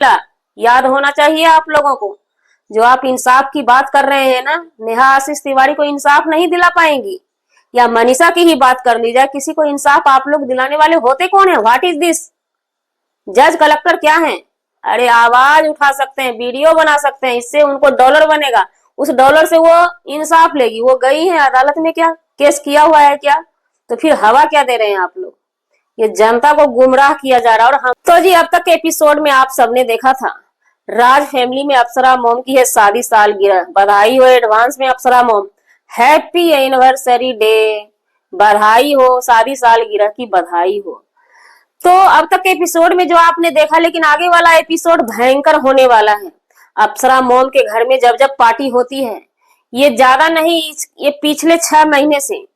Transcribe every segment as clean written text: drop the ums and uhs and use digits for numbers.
याद होना चाहिए आप लोगों को। जो आप इंसाफ की बात कर रहे हैं ना, नेहा आशीष तिवारी को इंसाफ नहीं दिला पाएंगी। या मनीषा की ही बात कर ली जाए, किसी को इंसाफ आप लोग दिलाने वाले होते कौन है? What is this? जज कलेक्टर क्या है? अरे आवाज उठा सकते हैं, वीडियो बना सकते हैं, इससे उनको डॉलर बनेगा, उस डॉलर से वो इंसाफ लेगी। वो गई है अदालत में, क्या केस किया हुआ है क्या? तो फिर हवा क्या दे रहे हैं आप लोग? ये जनता को गुमराह किया जा रहा है। और हम तो जी अब तक के एपिसोड में आप सबने देखा था, राज फैमिली में अप्सरा मॉम की है शादी सालगिरह। बधाई हो एडवांस में अप्सरा मॉम, हैप्पी एनिवर्सरी डे, बधाई हो, शादी सालगिरह की बधाई हो। तो अब तक के एपिसोड में जो आपने देखा, लेकिन आगे वाला एपिसोड भयंकर होने वाला है। अप्सरा मॉम के घर में जब जब पार्टी होती है, ये ज्यादा नहीं, ये पिछले 6 महीने से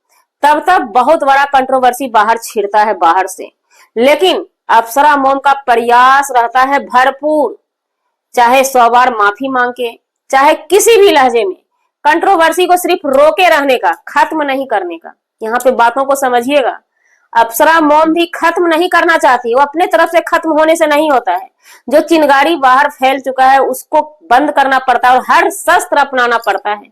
तब तब बहुत बड़ा कंट्रोवर्सी बाहर छिड़ता है बाहर से। लेकिन अप्सरा मॉम का प्रयास रहता है भरपूर, चाहे 100 बार माफी मांग के, चाहे किसी भी लहजे में, कंट्रोवर्सी को सिर्फ रोके रहने का, खत्म नहीं करने का। यहाँ पे बातों को समझिएगा। अप्सरा मॉम भी खत्म नहीं करना चाहती, वो अपने तरफ से खत्म होने से नहीं होता है। जो चिंगारी बाहर फैल चुका है उसको बंद करना पड़ता है और हर शस्त्र अपनाना पड़ता है,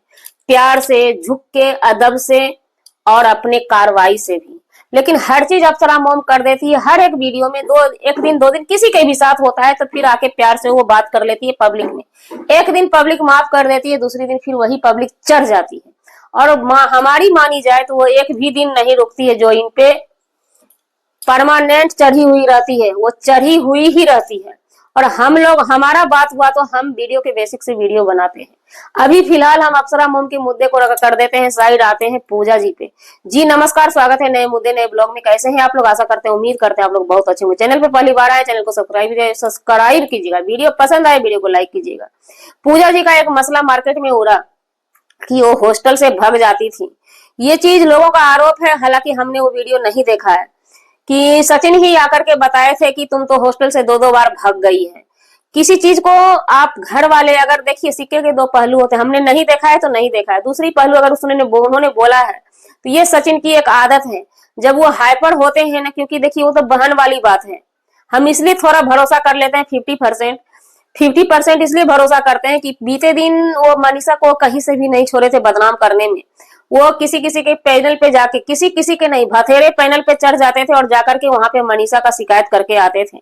प्यार से, झुक के, अदब से और अपने कार्रवाई से भी। लेकिन हर चीज अप्सरा मॉम कर देती है। हर एक वीडियो में एक दिन 2 दिन किसी के भी साथ होता है तो फिर आके प्यार से वो बात कर लेती है पब्लिक में। एक दिन पब्लिक माफ कर देती है, दूसरी दिन फिर वही पब्लिक चढ़ जाती है। और हमारी मानी जाए तो वो एक भी दिन नहीं रुकती है जो इन पे परमानेंट चढ़ी हुई रहती है, वो चढ़ी हुई ही रहती है। और हम लोग, हमारा बात हुआ तो हम वीडियो के बेसिक से वीडियो बनाते हैं। अभी फिलहाल हम अप्सरा मॉम के मुद्दे को कर देते हैं साइड, आते हैं पूजा जी पे। जी नमस्कार, स्वागत है नए मुद्दे नए ब्लॉग में। कैसे हैं आप लोग? आशा करते हैं, उम्मीद करते हैं आप लोग बहुत अच्छे होंगे। चैनल पे पहली बार आए, चैनल को सब्सक्राइब कीजिएगा, वीडियो पसंद आए वीडियो को लाइक कीजिएगा। पूजा जी का एक मसला मार्केट में उड़ा कि वो हॉस्टल से भाग जाती थी। ये चीज लोगों का आरोप है, हालांकि हमने वो वीडियो नहीं देखा है, कि सचिन ही आकर के बताए थे कि तुम तो हॉस्टल से 2-2 बार भाग गई है। किसी चीज को आप घर वाले, अगर देखिए सिक्के के 2 पहलू होते हैं, हमने नहीं देखा है तो नहीं देखा है। दूसरी पहलू अगर उन्होंने बोला है तो ये सचिन की एक आदत है, जब वो हाइपर होते हैं ना, क्योंकि देखिए वो तो बहन वाली बात है। हम इसलिए थोड़ा भरोसा कर लेते हैं 50% इसलिए भरोसा करते हैं कि बीते दिन वो मनीषा को कहीं से भी नहीं छोड़े थे बदनाम करने में। वो किसी किसी के पैनल पे जाके, किसी किसी के नहीं, भथेरे पैनल पे चढ़ जाते थे और जाकर के वहां पे मनीषा का शिकायत करके आते थे।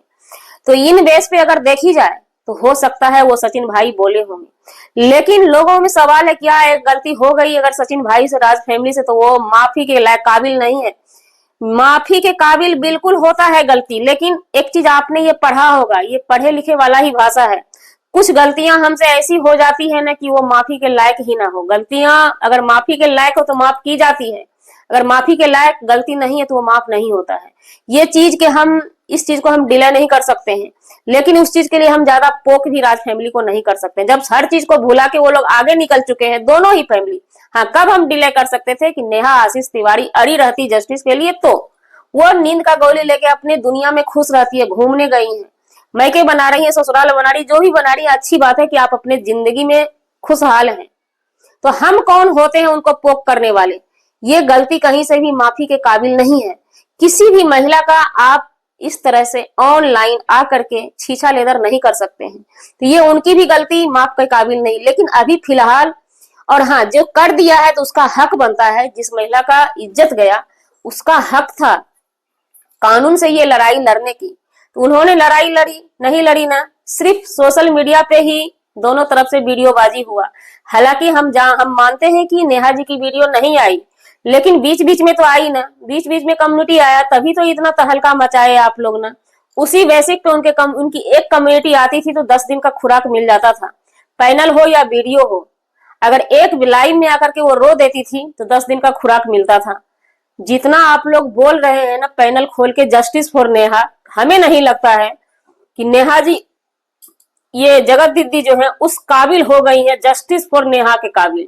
तो इन बेस पे अगर देखी जाए तो हो सकता है वो सचिन भाई बोले होंगे। लेकिन लोगों में सवाल है, क्या एक गलती हो गई अगर सचिन भाई से, राज फैमिली से, तो वो माफी के लायक काबिल नहीं है? माफी के काबिल बिल्कुल होता है गलती, लेकिन एक चीज आपने ये पढ़ा होगा, ये पढ़े लिखे वाला ही भाषा है। कुछ गलतियां हमसे ऐसी हो जाती है ना कि वो माफी के लायक ही ना हो। गलतियां अगर माफी के लायक हो तो माफ की जाती है, अगर माफी के लायक गलती नहीं है तो वो माफ नहीं होता है। ये चीज के हम, इस चीज को हम डिले नहीं कर सकते हैं, लेकिन उस चीज के लिए हम ज्यादा पोक भी राज फैमिली को नहीं कर सकते। जब हर चीज को भुला के वो लोग आगे निकल चुके हैं, दोनों ही फैमिली। हाँ, कब हम डिले कर सकते थे कि नेहा आशीष तिवारी अड़ी रहती जस्टिस के लिए, तो वो नींद का गोली लेके अपने दुनिया में खुश रहती है, घूमने गई है, मैके बना रही है, ससुराल बना रही, जो भी बना रही है, अच्छी बात है कि आप अपने जिंदगी में खुशहाल हैं। तो हम कौन होते हैं उनको पोक करने वाले? ये गलती कहीं से भी माफी के काबिल नहीं है। किसी भी महिला का आप इस तरह से ऑनलाइन आकर के छीछा लेदर नहीं कर सकते हैं, तो ये उनकी भी गलती माफ के काबिल नहीं। लेकिन अभी फिलहाल, और हाँ, जो कर दिया है तो उसका हक बनता है। जिस महिला का इज्जत गया उसका हक था कानून से ये लड़ाई लड़ने की, तो उन्होंने लड़ाई लड़ी, नहीं लड़ी ना, सिर्फ सोशल मीडिया पे ही दोनों तरफ से वीडियोबाजी हुआ। हालांकि हम मानते हैं कि नेहा जी की वीडियो नहीं आई, लेकिन बीच बीच में तो आई ना, बीच बीच में कम्युनिटी आया, तभी तो इतना तहलका मचाए आप लोग ना। उसी बेसिक पे उनकी एक कम्युनिटी आती थी तो 10 दिन का खुराक मिल जाता था, पैनल हो या वीडियो हो। अगर एक लाइव में आकर के वो रो देती थी तो 10 दिन का खुराक मिलता था। जितना आप लोग बोल रहे हैं ना पैनल खोल के जस्टिस फॉर नेहा, हमें नहीं लगता है कि नेहा जी, ये जगत दीदी जो है उस काबिल हो गई है जस्टिस फॉर नेहा के काबिल।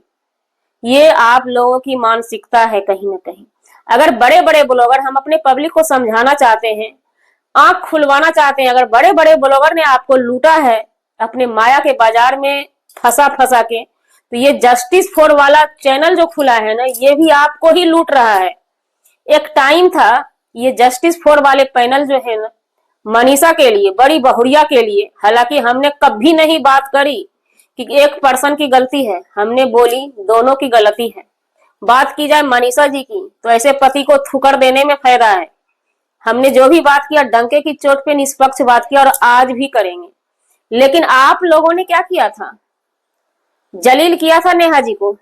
ये आप लोगों की मानसिकता है कहीं ना कहीं। अगर बड़े बड़े ब्लॉगर, हम अपने पब्लिक को समझाना चाहते हैं, आंख खुलवाना चाहते हैं, अगर बड़े बड़े ब्लॉगर ने आपको लूटा है अपने माया के बाजार में फंसा फंसा के, तो ये जस्टिस फॉर वाला चैनल जो खुला है ना, ये भी आपको ही लूट रहा है। एक टाइम था ये जस्टिस फॉर वाले पैनल जो है ना, मनीषा के लिए, बड़ी बहुरिया के लिए। हालांकि हमने कभी नहीं बात करी कि एक पर्सन की गलती है, हमने बोली दोनों की गलती है। बात की जाए मनीषा जी की तो ऐसे पति को ठुकर देने में फायदा है। हमने जो भी बात किया डंके की चोट पे निष्पक्ष बात किया और आज भी करेंगे। लेकिन आप लोगों ने क्या किया था, जलील किया था नेहा जी को।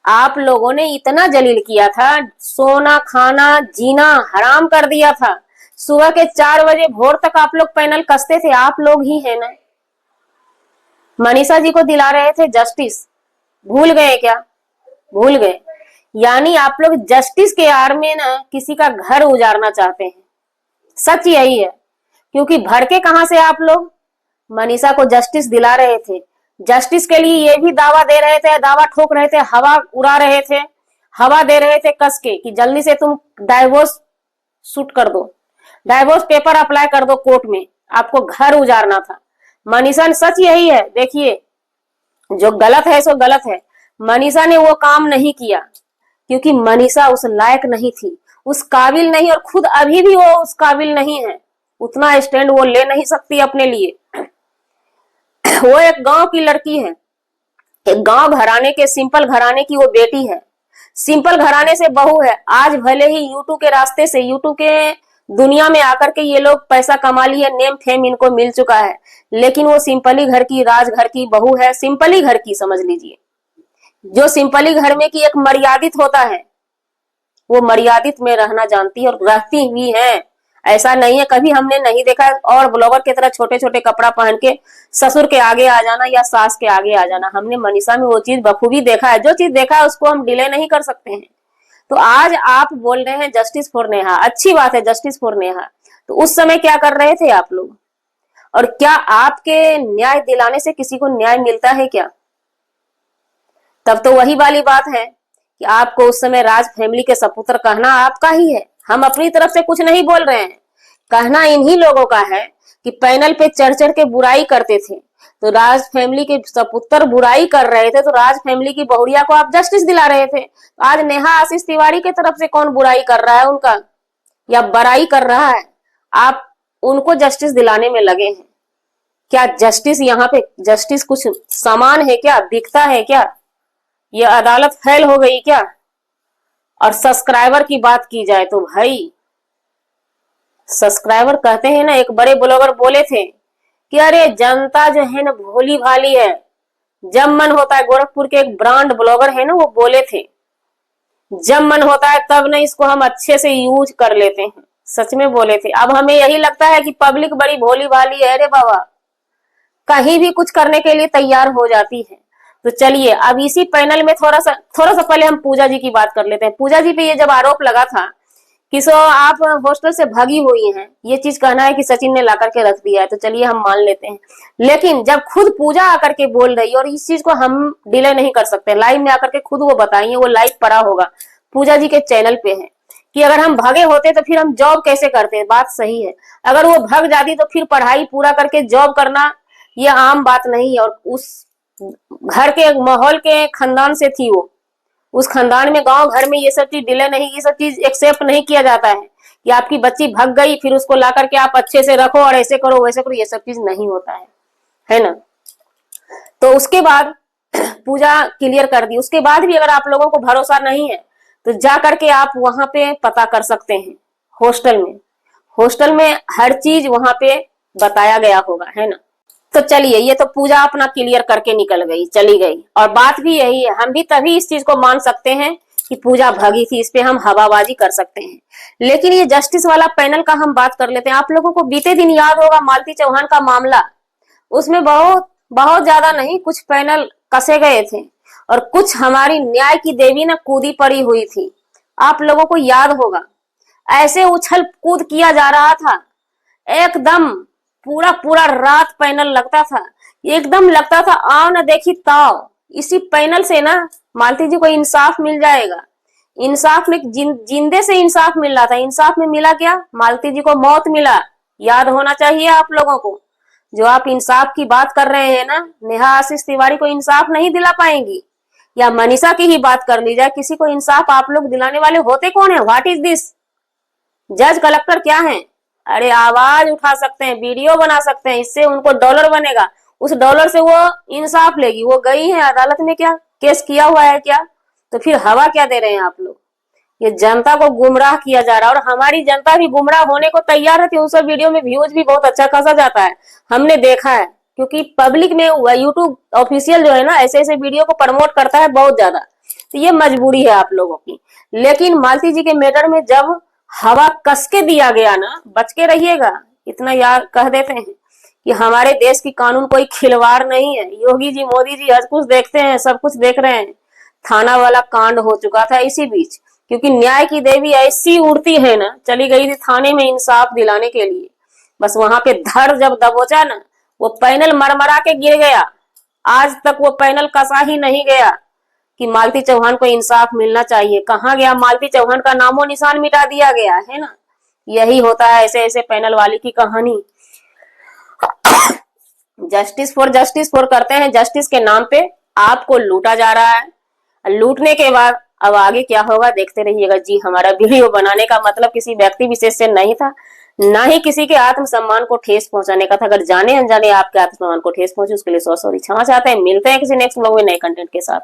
आप लोगों ने इतना जलील किया था, सोना खाना जीना हराम कर दिया था। सुबह के 4 बजे भोर तक आप लोग पैनल कसते थे, आप लोग ही है ना। मनीषा जी को दिला रहे थे जस्टिस, भूल गए क्या, भूल गए। यानी आप लोग जस्टिस के आड़ में ना किसी का घर उजाड़ना चाहते हैं। सच यही है, क्योंकि भड़के कहां से आप लोग, मनीषा को जस्टिस दिला रहे थे। जस्टिस के लिए ये भी दावा दे रहे थे, दावा ठोक रहे थे, हवा उड़ा रहे थे, हवा दे रहे थे कस के कि जल्दी से तुम डाइवोर्स शूट कर दो, डाइवोर्स पेपर अप्लाई कर दो कोर्ट में, आपको घर उजाड़ना था। मनीषा ने, सच यही है, देखिए जो गलत है सो गलत है। मनीषा ने वो काम नहीं किया क्योंकि मनीषा उस लायक नहीं थी, उस काबिल नहीं, और खुद अभी भी वो उस काबिल नहीं है। उतना स्टैंड वो ले नहीं सकती अपने लिए। वो एक गांव की लड़की है, एक गांव घराने के, सिंपल घराने की वो बेटी है, सिंपल घराने से बहू है। आज भले ही यूट्यूब के रास्ते से, यूट्यूब के दुनिया में आकर के ये लोग पैसा कमा लिए, नेम फेम इनको मिल चुका है, लेकिन वो सिंपली घर की, राजघर की बहू है, सिंपली घर की समझ लीजिए। जो सिंपली घर में की एक मर्यादित होता है, वो मर्यादित में रहना जानती है और रहती भी है। ऐसा नहीं है, कभी हमने नहीं देखा और ब्लॉगर की तरह छोटे छोटे कपड़ा पहन के ससुर के आगे आ जाना या सास के आगे आ जाना। हमने मनीषा में वो चीज बखूबी देखा है, जो चीज देखा है उसको हम डिले नहीं कर सकते हैं। तो आज आप बोल रहे हैं जस्टिस फॉर नेहा, अच्छी बात है, जस्टिस फॉर नेहा। तो उस समय क्या कर रहे थे आप लोग, और क्या आपके न्याय दिलाने से किसी को न्याय मिलता है क्या? तब तो वही वाली बात है कि आपको उस समय राज फैमिली के सपुत्र कहना आपका ही है। हम अपनी तरफ से कुछ नहीं बोल रहे हैं, कहना इन्हीं लोगों का है कि पैनल पे चढ़ चढ़ के बुराई करते थे, तो राज फैमिली के सपुत्र बुराई कर रहे थे, तो राज फैमिली की बहुरिया को आप जस्टिस दिला रहे थे। तो आज नेहा आशीष तिवारी की तरफ से कौन बुराई कर रहा है उनका या बड़ाई कर रहा है, आप उनको जस्टिस दिलाने में लगे हैं। क्या जस्टिस, यहाँ पे जस्टिस कुछ सामान है क्या, बिकता है क्या? ये अदालत फेल हो गई क्या? और सब्सक्राइबर की बात की जाए तो भाई सब्सक्राइबर कहते हैं ना, एक बड़े ब्लॉगर बोले थे कि अरे जनता जो है ना भोली भाली है, जब मन होता है, गोरखपुर के एक ब्रांड ब्लॉगर है ना, वो बोले थे जब मन होता है तब ना इसको हम अच्छे से यूज कर लेते हैं। सच में बोले थे। अब हमें यही लगता है कि पब्लिक बड़ी भोली भाली है, अरे बाबा कहीं भी कुछ करने के लिए तैयार हो जाती है। तो चलिए अब इसी पैनल में थोड़ा सा पहले हम पूजा जी की बात कर लेते हैं। पूजा जी पे ये जब आरोप लगा था कि सो आप हॉस्टल से भागी हुई हैं, ये चीज कहना है कि सचिन ने ला करके रख दिया है, तो चलिए हम मान लेते हैं। लेकिन जब खुद पूजा आकर के बोल रही है, और इस चीज को हम डिले नहीं कर सकते, लाइव में आकर के खुद वो बताइए, वो लाइव पड़ा होगा पूजा जी के चैनल पे है कि अगर हम भागे होते तो फिर हम जॉब कैसे करते। बात सही है, अगर वो भाग जाती तो फिर पढ़ाई पूरा करके जॉब करना ये आम बात नहीं है। और उस घर के माहौल के खानदान से थी वो, उस खानदान में, गांव घर में ये सब चीज डिले नहीं, ये सब चीज एक्सेप्ट नहीं किया जाता है कि आपकी बच्ची भाग गई फिर उसको ला करके आप अच्छे से रखो और ऐसे करो वैसे करो, ये सब चीज नहीं होता है ना। तो उसके बाद पूजा क्लियर कर दी। उसके बाद भी अगर आप लोगों को भरोसा नहीं है तो जा करके आप वहां पे पता कर सकते हैं, हॉस्टल में हर चीज वहां पे बताया गया होगा, है ना। तो चलिए, ये तो पूजा अपना क्लियर करके निकल गई, चली गई, और बात भी यही है। हम भी तभी इस चीज को मान सकते हैं कि पूजा भागी थी, इस पे हम हवाबाजी कर सकते हैं। लेकिन ये जस्टिस वाला पैनल का हम बात कर लेते हैं। आप लोगों को बीते दिन याद होगा मालती चौहान का मामला, उसमें बहुत बहुत ज्यादा नहीं, कुछ पैनल कसे गए थे और कुछ हमारी न्याय की देवी ना कूदी पड़ी हुई थी। आप लोगों को याद होगा, ऐसे उछल कूद किया जा रहा था, एकदम पूरा पूरा रात पैनल लगता था, एकदम लगता था आओ ना देखी ताओ। इसी पैनल से ना मालती जी को इंसाफ मिल जाएगा। इंसाफ में जिंदे से इंसाफ मिल रहा था, इंसाफ में मिला क्या, मालती जी को मौत मिला। याद होना चाहिए आप लोगों को। जो आप इंसाफ की बात कर रहे हैं ना, नेहा आशीष तिवारी को इंसाफ नहीं दिला पाएंगी, या मनीषा की ही बात कर ली जाए, किसी को इंसाफ आप लोग दिलाने वाले होते कौन है? What is this? जज कलेक्टर क्या है? अरे आवाज उठा सकते हैं, वीडियो बना सकते हैं, इससे उनको डॉलर बनेगा, उस डॉलर से वो इंसाफ लेगी। वो गई है अदालत में, क्या केस किया हुआ है क्या? तो फिर हवा क्या दे रहे हैं आप लोग? ये जनता को गुमराह किया जा रहा है, और हमारी जनता भी गुमराह होने को तैयार रहती है। उन सब वीडियो में व्यूज भी बहुत अच्छा खासा जाता है, हमने देखा है, क्योंकि पब्लिक में यूट्यूब ऑफिशियल जो है ना, ऐसे ऐसे वीडियो को प्रमोट करता है बहुत ज्यादा। तो ये मजबूरी है आप लोगों की। लेकिन मालती जी के मैटर में जब हवा कस के दिया गया ना, बच के रहिएगा, इतना याद कह देते हैं कि हमारे देश की कानून कोई खिलवाड़ नहीं है। योगी जी, मोदी जी हर कुछ देखते हैं, सब कुछ देख रहे हैं। थाना वाला कांड हो चुका था इसी बीच, क्योंकि न्याय की देवी ऐसी उड़ती है ना, चली गई थी थाने में इंसाफ दिलाने के लिए, बस वहां पे धड़ जब दबोचा ना, वो पैनल मरमरा के गिर गया। आज तक वो पैनल कसा ही नहीं गया कि मालती चौहान को इंसाफ मिलना चाहिए। कहाँ गया मालती चौहान का नामो निशान मिटा दिया गया है ना। यही होता है ऐसे ऐसे पैनल वाली की कहानी। जस्टिस फॉर करते हैं, जस्टिस के नाम पे आपको लूटा जा रहा है। लूटने के बाद अब आगे क्या होगा देखते रहिएगा जी। हमारा वीडियो बनाने का मतलब किसी व्यक्ति विशेष से नहीं था, ना ही किसी के आत्मसम्मान को ठेस पहुंचाने का था। अगर जाने अनजाने आपके आत्मसम्मान को ठेस पहुंचे उसके लिए सौ सौ क्षमा चाहते हैं। मिलते हैं किसी नेक्स्ट ब्लॉग में नए कंटेंट के साथ।